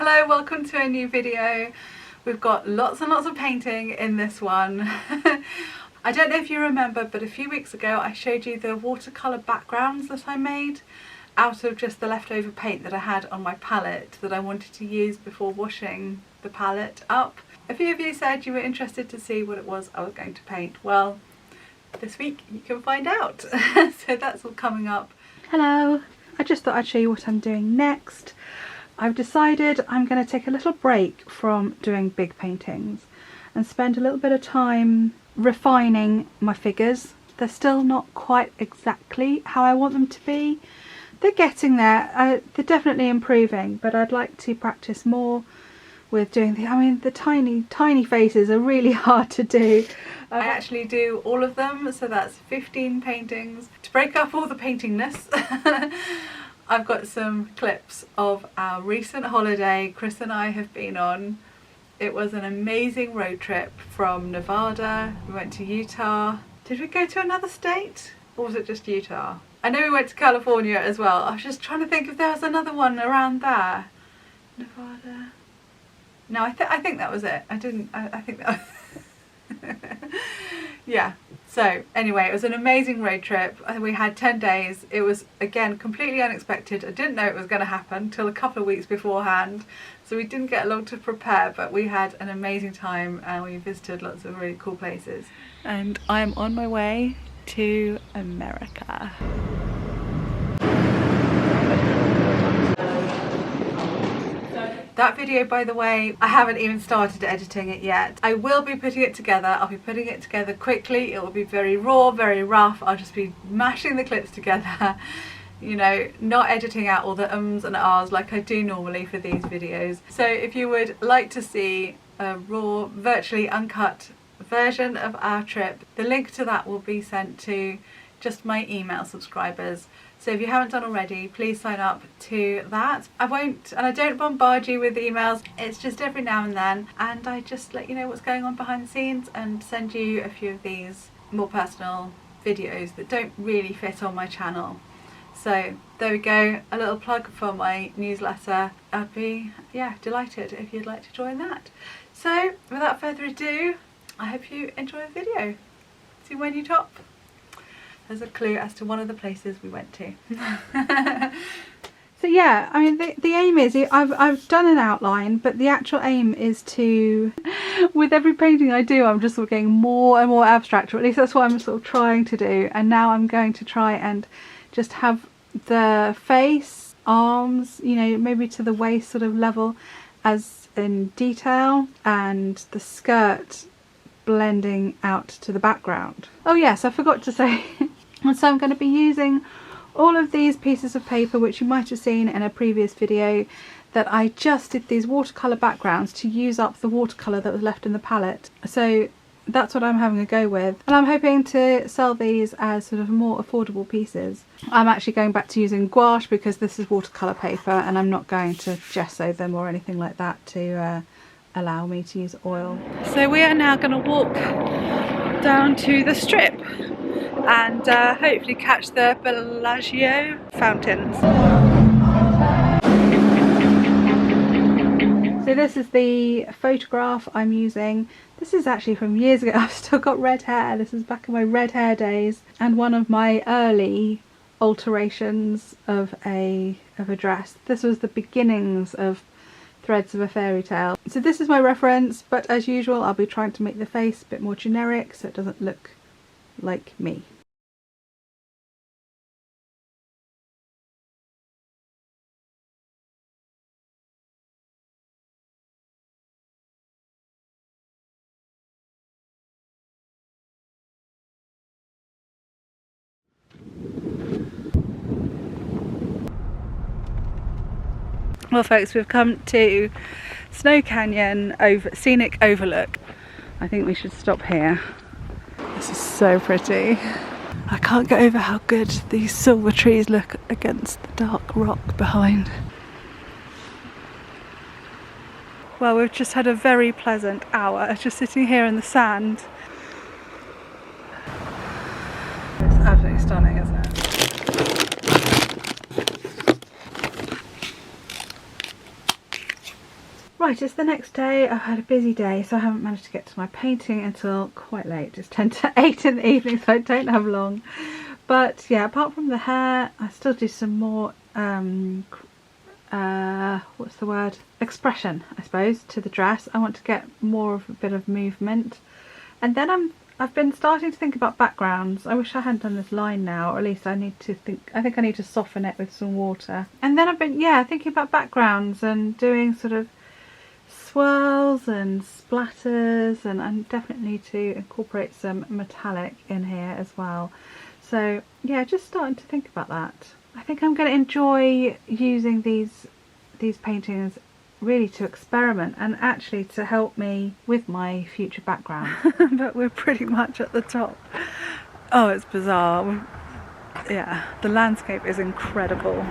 Hello, welcome to a new video. We've got lots and lots of painting in this one. I don't know if you remember, but a few weeks ago I showed you the watercolour backgrounds that I made out of just the leftover paint that I had on my palette that I wanted to use before washing the palette up. A few of you said you were interested to see what it was I was going to paint. Well, this week you can find out. So that's all coming up. Hello, I just thought I'd show you what I'm doing next. I've decided I'm going to take a little break from doing big paintings and spend a little bit of time refining my figures. They're still not quite exactly how I want them to be. They're getting there, they're definitely improving, but I'd like to practice more with doing the tiny faces are really hard to do. I actually do all of them, so that's 15 paintings. To break up all the paintingness, I've got some clips of our recent holiday Chris and I have been on. It was an amazing road trip from Nevada. We went to Utah. Did we go to another state? Or was it just Utah? I know we went to California as well. I was just trying to think if there was another one around there. Nevada. No, I think that was it. I think that was yeah. So anyway, it was an amazing road trip. We had 10 days. It was, again, completely unexpected. I didn't know it was going to happen till a couple of weeks beforehand. So we didn't get long to prepare, but we had an amazing time and we visited lots of really cool places. And I'm on my way to America. That video, by the way, I haven't even started editing it yet. I will be putting it together. I'll be putting it together quickly. It will be very raw, very rough. I'll just be mashing the clips together, you know, not editing out all the ums and ahs like I do normally for these videos. So if you would like to see a raw, virtually uncut version of our trip, the link to that will be sent to just my email subscribers. So if you haven't done already, please sign up to that. I won't, and I don't bombard you with emails. It's just every now and then, and I just let you know what's going on behind the scenes and send you a few of these more personal videos that don't really fit on my channel. So there we go, a little plug for my newsletter. I'd be, yeah, delighted if you'd like to join that. So without further ado, I hope you enjoy the video. See when you top. There's a clue as to one of the places we went to. So yeah, I mean the aim is, I've done an outline, but the actual aim is to, with every painting I do, I'm just sort of getting more and more abstract, or at least that's what I'm sort of trying to do. And now I'm going to try and just have the face, arms, you know, maybe to the waist sort of level as in detail, and the skirt blending out to the background. Oh yes, I forgot to say. And so I'm going to be using all of these pieces of paper, which you might have seen in a previous video, that I just did these watercolour backgrounds to use up the watercolour that was left in the palette. So that's what I'm having a go with, and I'm hoping to sell these as sort of more affordable pieces. I'm actually going back to using gouache because this is watercolour paper, and I'm not going to gesso them or anything like that to allow me to use oil. So we are now going to walk down to the Strip and hopefully catch the Bellagio fountains. So this is the photograph I'm using. This is actually from years ago. I've still got red hair. This is back in my red hair days, and one of my early alterations of a dress. This was the beginnings of Threads of a Fairy Tale. So this is my reference, but as usual I'll be trying to make the face a bit more generic so it doesn't look like me. Well folks, we've come to Snow Canyon Scenic Overlook. I think we should stop here. This is so pretty. I can't get over how good these silver trees look against the dark rock behind. Well, we've just had a very pleasant hour just sitting here in the sand. It's absolutely stunning, isn't it? Right, it's the next day. I've had a busy day, so I haven't managed to get to my painting until quite late. It's 10 to 8 in the evening, so I don't have long. But yeah, apart from the hair, I still do some more, what's the word? Expression, I suppose, to the dress. I want to get more of a bit of movement. And then I've been starting to think about backgrounds. I wish I hadn't done this line now, or at least I think I need to soften it with some water. And then I've been, yeah, thinking about backgrounds and doing sort of swirls and splatters, and I definitely need to incorporate some metallic in here as well. So yeah, just starting to think about that. I think I'm going to enjoy using these paintings really to experiment and actually to help me with my future background. But we're pretty much at the top. Oh, it's bizarre. Yeah, the landscape is incredible.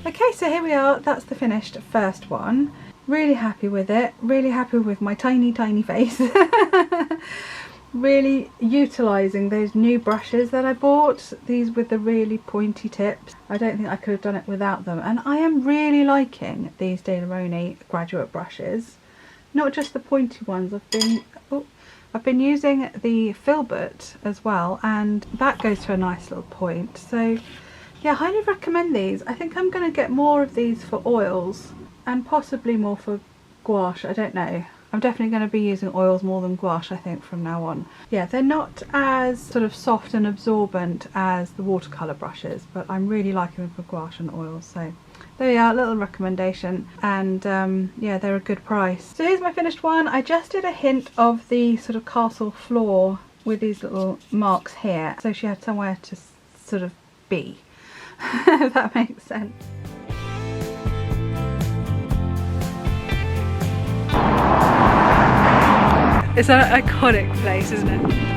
Okay, so here we are, that's the finished first one. Really happy with it, really happy with my tiny face. Really utilising those new brushes that I bought, these with the really pointy tips. I don't think I could have done it without them, and I am really liking these Daler-Rowney graduate brushes. Not just the pointy ones, I've been using the filbert as well, and that goes to a nice little point. So yeah, highly recommend these. I think I'm going to get more of these for oils and possibly more for gouache, I don't know. I'm definitely going to be using oils more than gouache, I think, from now on. Yeah, they're not as sort of soft and absorbent as the watercolour brushes, but I'm really liking them for gouache and oils. So there we are, a little recommendation, and yeah, they're a good price. So here's my finished one. I just did a hint of the sort of castle floor with these little marks here, so she had somewhere to sort of be. If that makes sense. It's an iconic place, isn't it?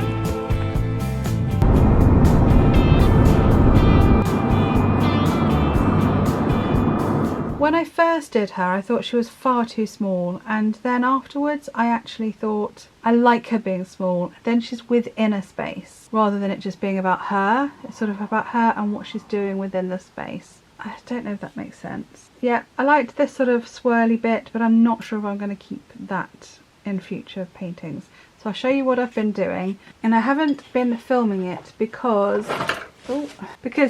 When I first did her, I thought she was far too small, and then afterwards I actually thought I like her being small. Then she's within a space rather than it just being about her. It's sort of about her and what she's doing within the space. I don't know if that makes sense. Yeah, I liked this sort of swirly bit, but I'm not sure if I'm going to keep that in future paintings. So I'll show you what I've been doing, and I haven't been filming it because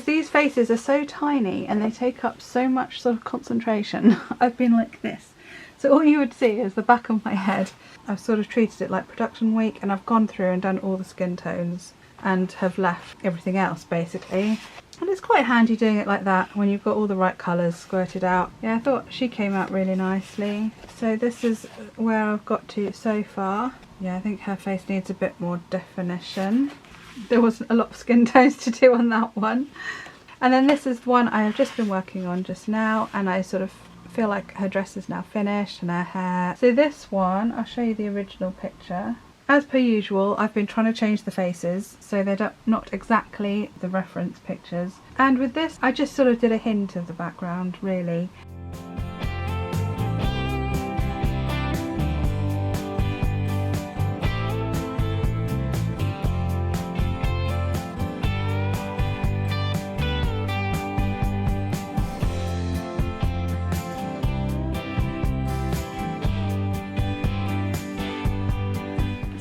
these faces are so tiny and they take up so much sort of concentration. I've been like this. So all you would see is the back of my head. I've sort of treated it like production week, and I've gone through and done all the skin tones and have left everything else basically. And it's quite handy doing it like that when you've got all the right colours squirted out. Yeah, I thought she came out really nicely. So this is where I've got to so far. Yeah, I think her face needs a bit more definition. There wasn't a lot of skin tones to do on that one. And then this is one I have just been working on just now, and I sort of feel like her dress is now finished and her hair. So this one, I'll show you the original picture. As per usual, I've been trying to change the faces so they're not exactly the reference pictures. And with this, I just sort of did a hint of the background, really.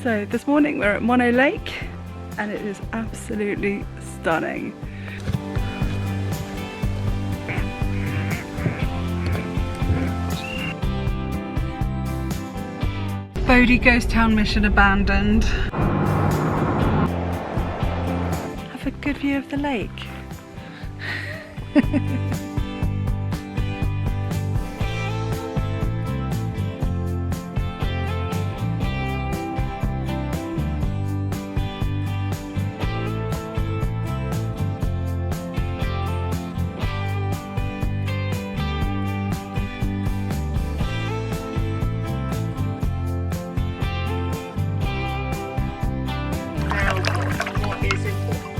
So this morning we're at Mono Lake and it is absolutely stunning. Bodie Ghost Town mission abandoned. Have a good view of the lake. What is important?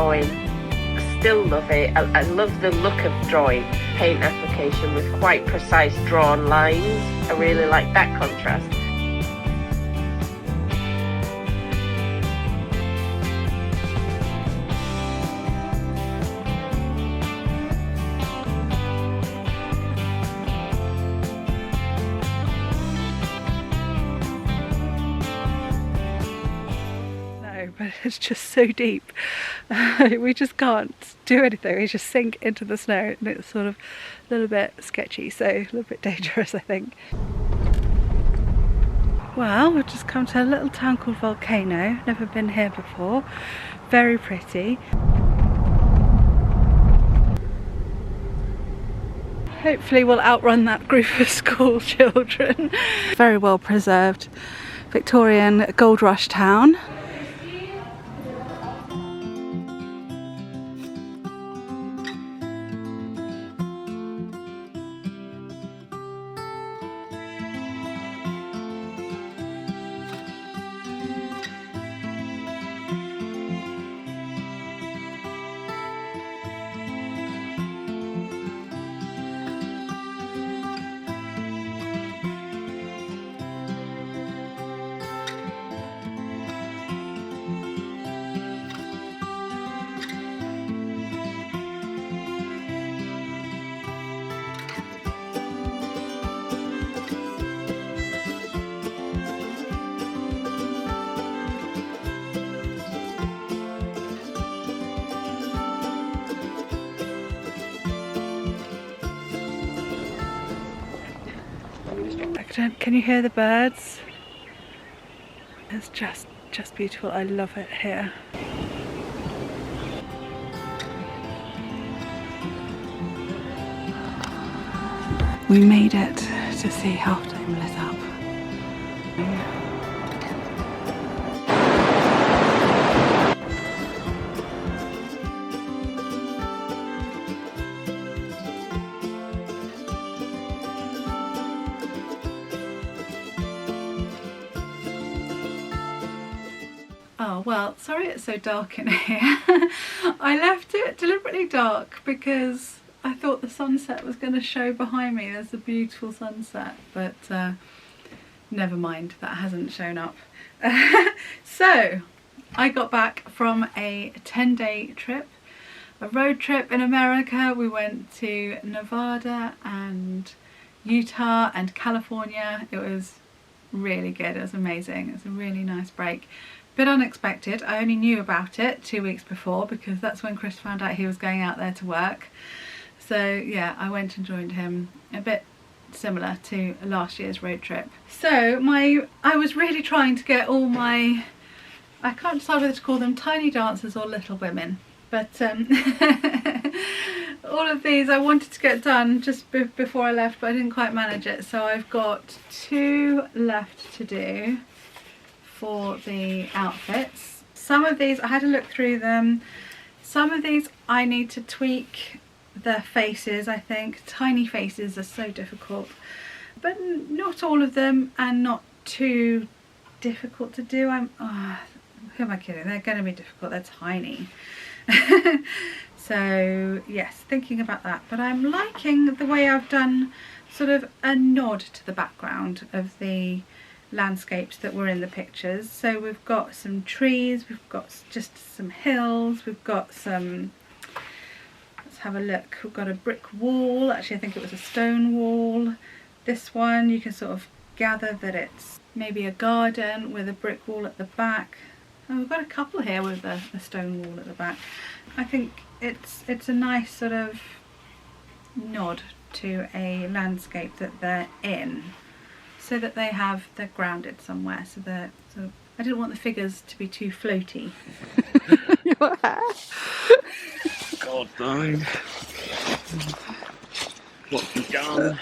drawing. I still love it. I love the look of drawing. Paint application with quite precise drawn lines. I really like that contrast. But it's just so deep. We just can't do anything. We just sink into the snow, and it's sort of a little bit sketchy, so a little bit dangerous, I think. Well, we've just come to a little town called Volcano. Never been here before. Very pretty. Hopefully we'll outrun that group of school children. Very well preserved Victorian gold rush town. Can you hear the birds? It's just beautiful. I love it here. We made it to see Hobden lit up. Oh well, sorry it's so dark in here. I left it deliberately dark because I thought the sunset was going to show behind me. There's a beautiful sunset, but never mind, that hasn't shown up. So I got back from a 10-day trip, a road trip in America. We went to Nevada and Utah and California. It was really good. It was amazing. It was a really nice break. Bit unexpected. I only knew about it 2 weeks before because that's when Chris found out he was going out there to work. So yeah, I went and joined him. A bit similar to last year's road trip. So I was really trying to get all my, I can't decide whether to call them tiny dancers or little women, but all of these I wanted to get done just before I left, but I didn't quite manage it. So I've got 2 left to do for the outfits. Some of these I had to look through them. Some of these I need to tweak the faces. I think tiny faces are so difficult, but not all of them, and not too difficult to do. Who am I kidding? They're going to be difficult. They're tiny. So yes, thinking about that, but I'm liking the way I've done sort of a nod to the background of the landscapes that were in the pictures. So we've got some trees, we've got just some hills, we've got some, let's have a look, we've got a brick wall. Actually I think it was a stone wall. This one you can sort of gather that it's maybe a garden with a brick wall at the back. Oh, we've got a couple here with a stone wall at the back. I think it's a nice sort of nod to a landscape that they're in, so that they're grounded somewhere. So I didn't want the figures to be too floaty. Your hair. God darn. What have you done?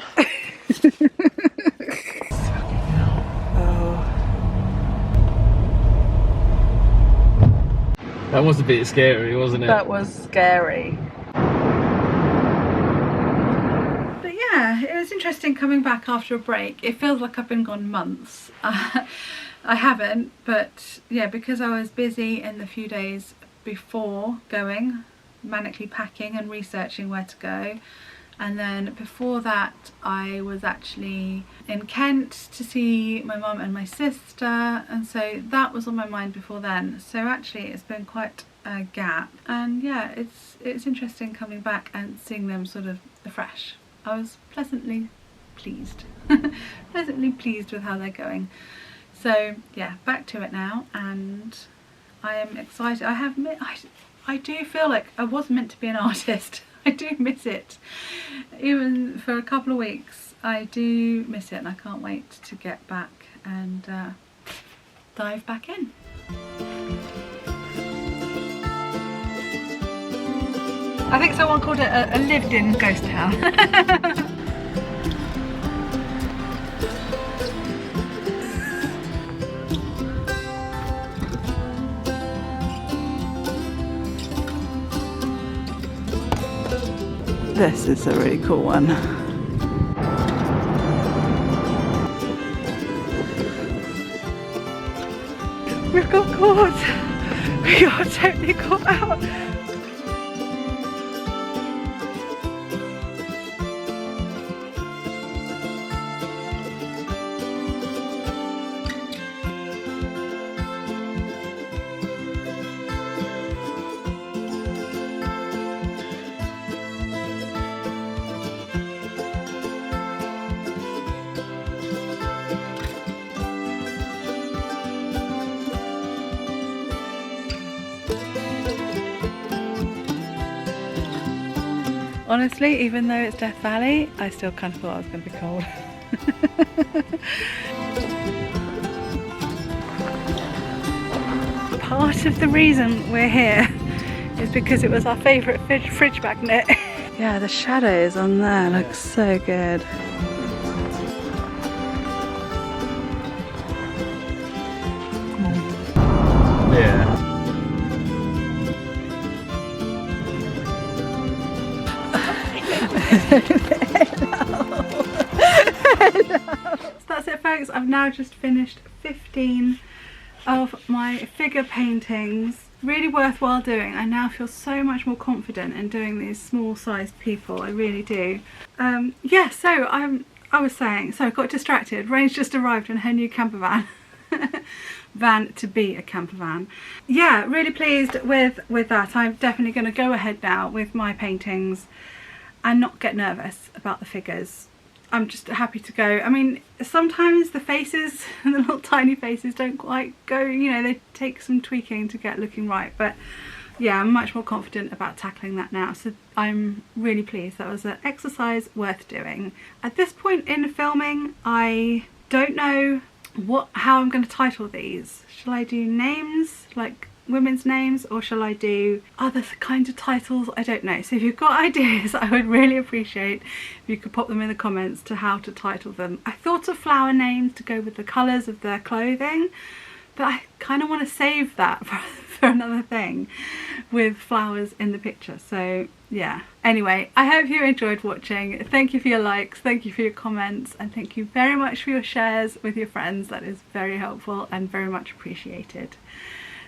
That was a bit scary, wasn't it? That was scary. But yeah, it was interesting coming back after a break. It feels like I've been gone months. I haven't, but yeah, because I was busy in the few days before going, manically packing and researching where to go. And then before that I was actually in Kent to see my mum and my sister, and so that was on my mind before then. So actually it's been quite a gap, and yeah, it's interesting coming back and seeing them sort of afresh. I was pleasantly pleased pleasantly pleased with how they're going. So yeah, back to it now, and I am excited. I do feel like I was meant to be an artist. I do miss it. Even for a couple of weeks, I do miss it, and I can't wait to get back and dive back in. I think someone called it a lived-in ghost town. This is a really cool one. We've got caught! We got totally caught out! Honestly, even though it's Death Valley, I still kind of thought I was going to be cold. Part of the reason we're here is because it was our favourite fridge magnet. Yeah, the shadows on there look so good. Yeah. So that's it, folks. I've now just finished 15 of my figure paintings. Really worthwhile doing. I now feel so much more confident in doing these small sized people. I really do. Yeah, so I was saying, so I got distracted. Rain's just arrived in her new camper van. Van to be a camper van. Yeah, really pleased with that. I'm definitely going to go ahead now with my paintings and not get nervous about the figures. I'm just happy to go. I mean, sometimes the faces, the little tiny faces, don't quite go, you know, they take some tweaking to get looking right, but yeah, I'm much more confident about tackling that now, so I'm really pleased. That was an exercise worth doing. At this point in filming, I don't know how I'm going to title these. Shall I do names, like women's names, or shall I do other kinds of titles? I don't know. So if you've got ideas, I would really appreciate if you could pop them in the comments to how to title them. I thought of flower names to go with the colours of their clothing, but I kind of want to save that for another thing with flowers in the picture. So yeah, anyway, I hope you enjoyed watching. Thank you for your likes, thank you for your comments, and thank you very much for your shares with your friends. That is very helpful and very much appreciated.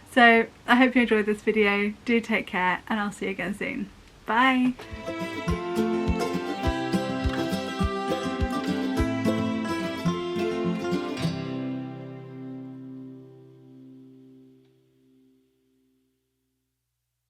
So I hope you enjoyed this video. Do take care, and I'll see you again soon. Bye.